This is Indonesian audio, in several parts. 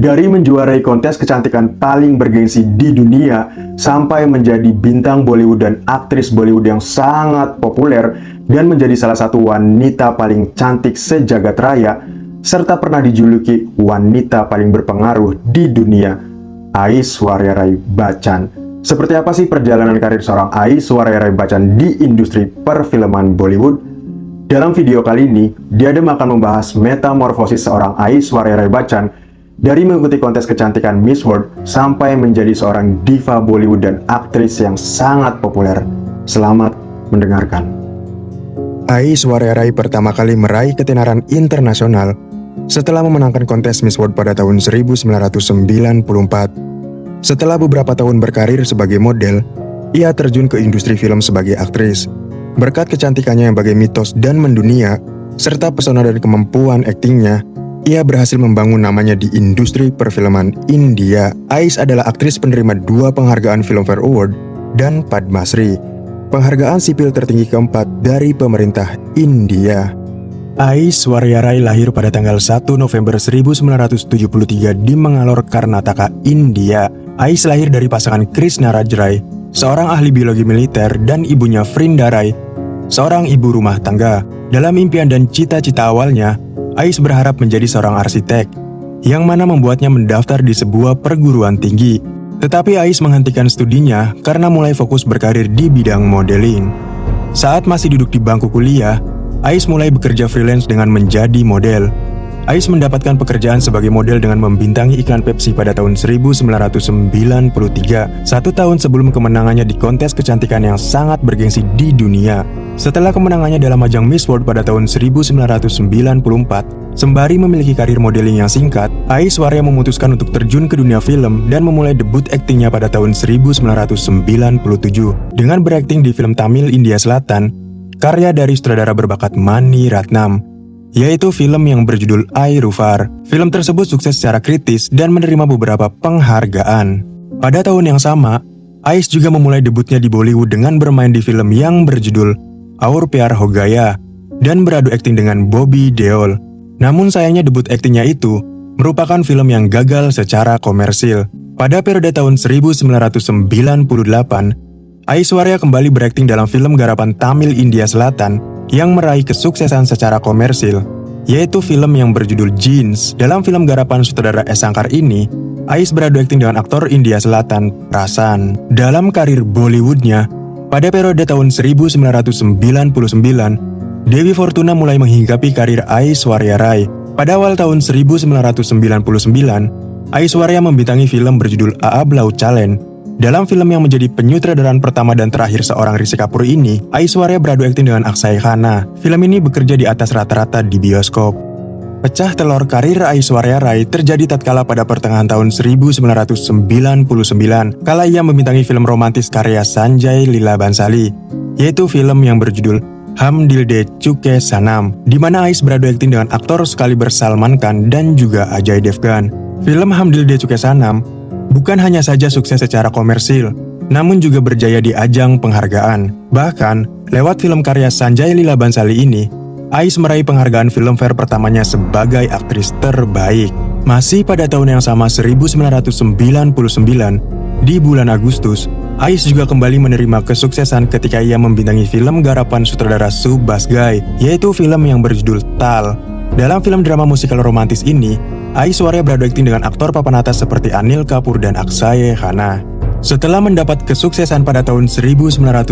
Dari menjuarai kontes kecantikan paling bergengsi di dunia, sampai menjadi bintang Bollywood dan aktris Bollywood yang sangat populer, dan menjadi salah satu wanita paling cantik sejagat raya, serta pernah dijuluki wanita paling berpengaruh di dunia, Aishwarya Rai Bachchan. Seperti apa sih perjalanan karir seorang Aishwarya Rai Bachchan di industri perfilman Bollywood? Dalam video kali ini, Diadem akan membahas metamorfosis seorang Aishwarya Rai Bachchan dari mengikuti kontes kecantikan Miss World sampai menjadi seorang diva Bollywood dan aktris yang sangat populer. Selamat mendengarkan. Aishwarya Rai pertama kali meraih ketenaran internasional setelah memenangkan kontes Miss World pada tahun 1994. Setelah beberapa tahun berkarir sebagai model, ia terjun ke industri film sebagai aktris. Berkat kecantikannya yang bagai mitos dan mendunia, serta pesona dan kemampuan aktingnya, ia berhasil membangun namanya di industri perfilman India. Ais adalah aktris penerima 2 penghargaan Filmfare Award dan Padma Shri, penghargaan sipil tertinggi keempat dari pemerintah India. Aishwarya Rai lahir pada tanggal 1 November 1973 di Mangalore, Karnataka, India. Ais lahir dari pasangan Krishna Raj Rai, seorang ahli biologi militer, dan ibunya Vrinda Rai, seorang ibu rumah tangga. Dalam impian dan cita-cita awalnya, Ais berharap menjadi seorang arsitek, yang mana membuatnya mendaftar di sebuah perguruan tinggi. Tetapi Ais menghentikan studinya karena mulai fokus berkarir di bidang modeling. Saat masih duduk di bangku kuliah, Ais mulai bekerja freelance dengan menjadi model. Ais mendapatkan pekerjaan sebagai model dengan membintangi iklan Pepsi pada tahun 1993, 1 tahun sebelum kemenangannya di kontes kecantikan yang sangat bergengsi di dunia. Setelah kemenangannya dalam ajang Miss World pada tahun 1994, sembari memiliki karir modeling yang singkat, Aishwarya memutuskan untuk terjun ke dunia film dan memulai debut aktingnya pada tahun 1997 dengan berakting di film Tamil India Selatan, karya dari sutradara berbakat Mani Ratnam, yaitu film yang berjudul Airufar. Film tersebut sukses secara kritis dan menerima beberapa penghargaan. Pada tahun yang sama, Ais juga memulai debutnya di Bollywood dengan bermain di film yang berjudul Aur Pyar Ho Gaya dan beradu akting dengan Bobby Deol. Namun sayangnya debut aktingnya itu merupakan film yang gagal secara komersil. Pada periode tahun 1998, Aishwarya kembali berakting dalam film garapan Tamil India Selatan yang meraih kesuksesan secara komersil, yaitu film yang berjudul Jeans. Dalam film garapan sutradara S. Shankar ini, Ais beradu akting dengan aktor India Selatan, Prasan. Dalam karir Bollywoodnya, pada periode tahun 1999, Dewi Fortuna mulai menghinggapi karir Aishwarya Rai. Pada awal tahun 1999, Aishwarya membintangi film berjudul Aablau Chalen. Dalam film yang menjadi penyutradaran pertama dan terakhir seorang Rishi Kapoor ini, Aishwarya beradu akting dengan Akshay Khanna. Film ini bekerja di atas rata-rata di bioskop. Pecah telur karir Aishwarya Rai terjadi tatkala pada pertengahan tahun 1999, kala ia membintangi film romantis karya Sanjay Leela Bhansali, yaitu film yang berjudul Hum Dil De Chuke Sanam, di mana Ais beradu akting dengan aktor sekaliber Salman Khan dan juga Ajay Devgan. Film Hum Dil De Chuke Sanam bukan hanya saja sukses secara komersil, namun juga berjaya di ajang penghargaan. Bahkan, lewat film karya Sanjay Leela Bhansali ini, Ais meraih penghargaan Filmfare pertamanya sebagai aktris terbaik. Masih pada tahun yang sama 1999, di bulan Agustus, Ais juga kembali menerima kesuksesan ketika ia membintangi film garapan sutradara Subhash Ghai, yaitu film yang berjudul Tal. Dalam film drama musikal romantis ini, Aishwarya beradu akting dengan aktor papan atas seperti Anil Kapoor dan Akshay Khanna. Setelah mendapat kesuksesan pada tahun 1999,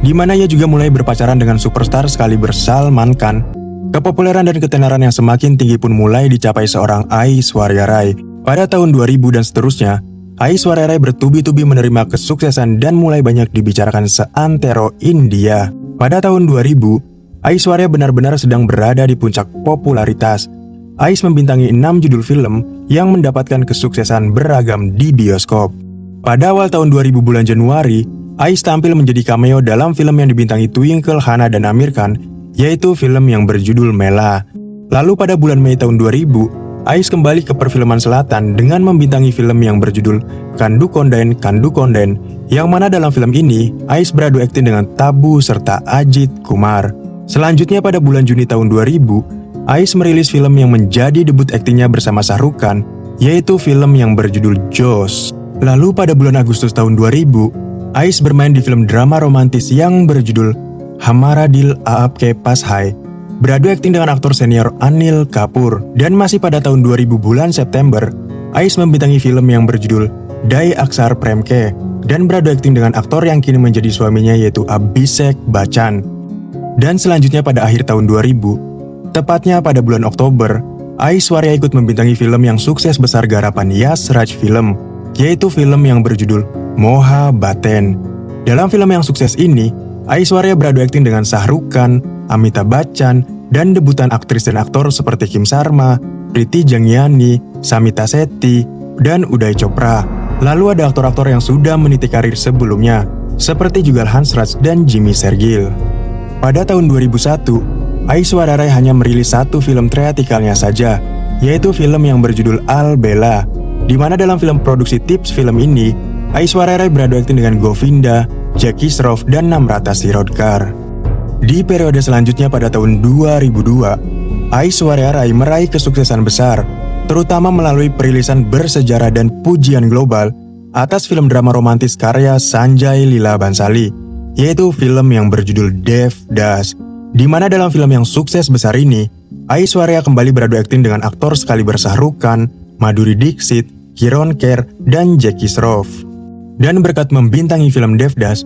di mana ia juga mulai berpacaran dengan superstar sekaliber Salman Khan, kepopuleran dan ketenaran yang semakin tinggi pun mulai dicapai seorang Aishwarya Rai. Pada tahun 2000 dan seterusnya, Aishwarya Rai bertubi-tubi menerima kesuksesan dan mulai banyak dibicarakan seantero India. Pada tahun 2000, Aishwarya benar-benar sedang berada di puncak popularitas. Ais membintangi 6 judul film yang mendapatkan kesuksesan beragam di bioskop. Pada awal tahun 2000 bulan Januari, Ais tampil menjadi cameo dalam film yang dibintangi Twinkle Khanna dan Aamir Khan, yaitu film yang berjudul Mela. Lalu pada bulan Mei tahun 2000, Ais kembali ke perfilman selatan dengan membintangi film yang berjudul Kandu Konden, yang mana dalam film ini, Ais beradu akting dengan Tabu serta Ajit Kumar. Selanjutnya pada bulan Juni tahun 2000, Ais merilis film yang menjadi debut aktingnya bersama Shah Rukh Khan, yaitu film yang berjudul Jaws. Lalu pada bulan Agustus tahun 2000, Ais bermain di film drama romantis yang berjudul Hamara Dil Aapke Paas Hai, beradu akting dengan aktor senior Anil Kapoor. Dan masih pada tahun 2000 bulan September, Ais membintangi film yang berjudul Dai Aksar Premke dan beradu akting dengan aktor yang kini menjadi suaminya yaitu Abhishek Bachchan. Dan selanjutnya pada akhir tahun 2000, tepatnya pada bulan Oktober, Aishwarya ikut membintangi film yang sukses besar garapan Yash Raj Film, yaitu film yang berjudul Mohabbaten. Dalam film yang sukses ini, Aishwarya beradu akting dengan Shah Rukh Khan, Amitabh Bachchan, dan debutan aktris dan aktor seperti Kim Sharma, Priti Janggiani, Samita Sethi, dan Uday Chopra. Lalu ada aktor-aktor yang sudah meniti karir sebelumnya, seperti Jugal Hansraj dan Jimmy Shergill. Pada tahun 2001, Aishwarya Rai hanya merilis satu film theatrikalnya saja, yaitu film yang berjudul Al Bela, di mana dalam film produksi Tips film ini, Aishwarya Rai beradu akting dengan Govinda, Jackie Shroff, dan Namrata Shirodkar. Di periode selanjutnya pada tahun 2002, Aishwarya Rai meraih kesuksesan besar, terutama melalui perilisan bersejarah dan pujian global atas film drama romantis karya Sanjay Leela Bhansali, yaitu film yang berjudul Devdas. Di mana dalam film yang sukses besar ini, Aishwarya kembali beradu akting dengan aktor sekaliber Shah Rukh Khan, Madhuri Dixit, Kiron Kher, dan Jackie Shroff. Dan berkat membintangi film Devdas,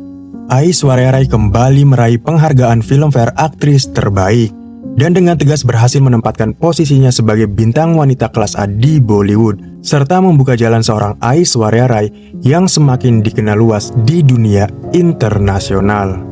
Aishwarya Rai kembali meraih penghargaan Filmfare Aktris Terbaik, dan dengan tegas berhasil menempatkan posisinya sebagai bintang wanita kelas A di Bollywood, serta membuka jalan seorang Aishwarya Rai yang semakin dikenal luas di dunia internasional.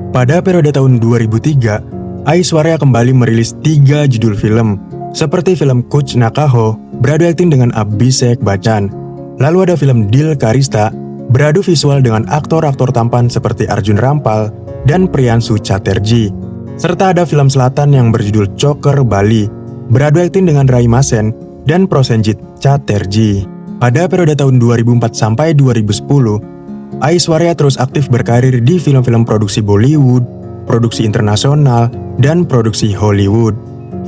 Pada periode tahun 2003, Aishwarya kembali merilis 3 judul film, seperti film Kuch Na Kaho, beradu akting dengan Abhishek Bachchan. Lalu ada film Dil Ka Rishta, beradu visual dengan aktor-aktor tampan seperti Arjun Rampal dan Priyanshu Chatterjee. Serta ada film Selatan yang berjudul Choker Bali, beradu akting dengan Rai Masen dan Prosenjit Chatterjee. Pada periode tahun 2004 sampai 2010, Aishwarya terus aktif berkarir di film-film produksi Bollywood, produksi internasional, dan produksi Hollywood.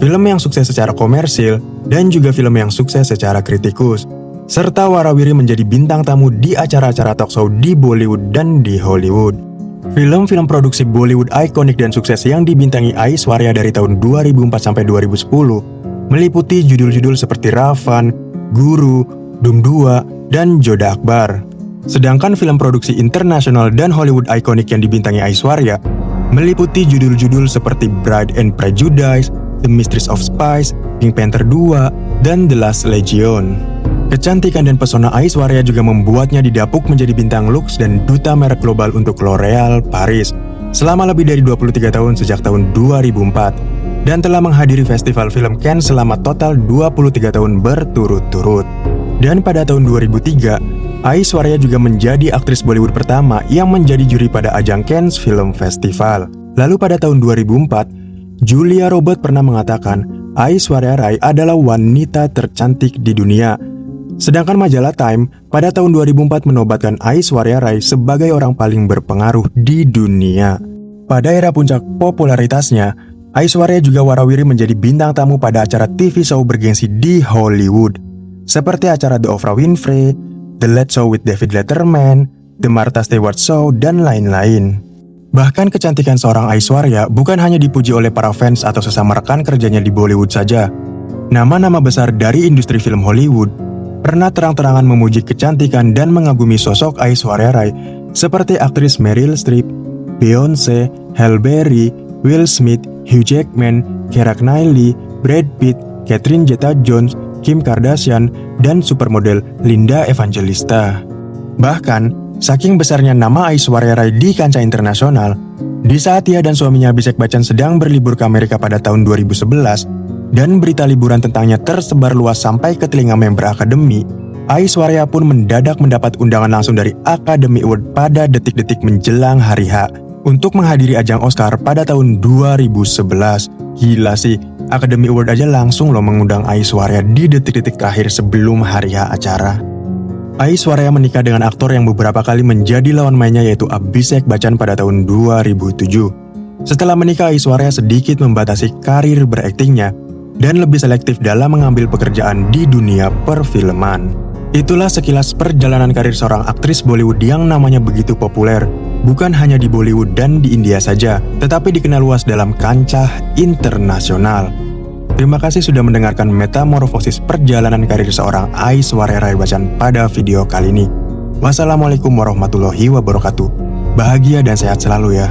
Film yang sukses secara komersil dan juga film yang sukses secara kritikus. Serta warawiri menjadi bintang tamu di acara-acara talkshow di Bollywood dan di Hollywood. Film-film produksi Bollywood ikonik dan sukses yang dibintangi Aishwarya dari tahun 2004 sampai 2010 meliputi judul-judul seperti Ravan, Guru, Dum 2, dan Joda Akbar. Sedangkan film produksi internasional dan Hollywood ikonik yang dibintangi Aishwarya meliputi judul-judul seperti Bride and Prejudice, The Mistress of Spies, Pink Panther 2, dan The Last Legion. Kecantikan dan pesona Aishwarya juga membuatnya didapuk menjadi bintang luks dan duta merek global untuk L'Oreal Paris selama lebih dari 23 tahun sejak tahun 2004 dan telah menghadiri festival film Cannes selama total 23 tahun berturut-turut. Dan pada tahun 2003, Aishwarya juga menjadi aktris Bollywood pertama yang menjadi juri pada ajang Cannes Film Festival. Lalu pada tahun 2004, Julia Roberts pernah mengatakan Aishwarya Rai adalah wanita tercantik di dunia. Sedangkan majalah Time pada tahun 2004 menobatkan Aishwarya Rai sebagai orang paling berpengaruh di dunia. Pada era puncak popularitasnya, Aishwarya juga warawiri menjadi bintang tamu pada acara TV show bergengsi di Hollywood, seperti acara The Oprah Winfrey, The Late Show with David Letterman, The Martha Stewart Show, dan lain-lain. Bahkan kecantikan seorang Aishwarya bukan hanya dipuji oleh para fans atau sesama rekan kerjanya di Bollywood saja. Nama-nama besar dari industri film Hollywood pernah terang-terangan memuji kecantikan dan mengagumi sosok Aishwarya Rai seperti aktris Meryl Streep, Beyonce, Halle Berry, Will Smith, Hugh Jackman, Keira Knightley, Brad Pitt, Catherine Zeta-Jones, Kim Kardashian, dan supermodel Linda Evangelista. Bahkan, saking besarnya nama Aishwarya Rai di kancah internasional, di saat ia dan suaminya Abhishek Bachchan sedang berlibur ke Amerika pada tahun 2011, dan berita liburan tentangnya tersebar luas sampai ke telinga member Akademi, Aishwarya pun mendadak mendapat undangan langsung dari Academy Award pada detik-detik menjelang hari H untuk menghadiri ajang Oscar pada tahun 2011. Gila sih, Academy Award aja langsung loh mengundang Aishwarya di detik-detik terakhir sebelum hari H acara. Aishwarya menikah dengan aktor yang beberapa kali menjadi lawan mainnya yaitu Abhishek Bachchan pada tahun 2007. Setelah menikah, Aishwarya sedikit membatasi karir beraktingnya dan lebih selektif dalam mengambil pekerjaan di dunia perfilman. Itulah sekilas perjalanan karir seorang aktris Bollywood yang namanya begitu populer, bukan hanya di Bollywood dan di India saja, tetapi dikenal luas dalam kancah internasional. Terima kasih sudah mendengarkan metamorfosis perjalanan karir seorang Aishwarya Rai Bachchan pada video kali ini. Wassalamualaikum warahmatullahi wabarakatuh. Bahagia dan sehat selalu ya.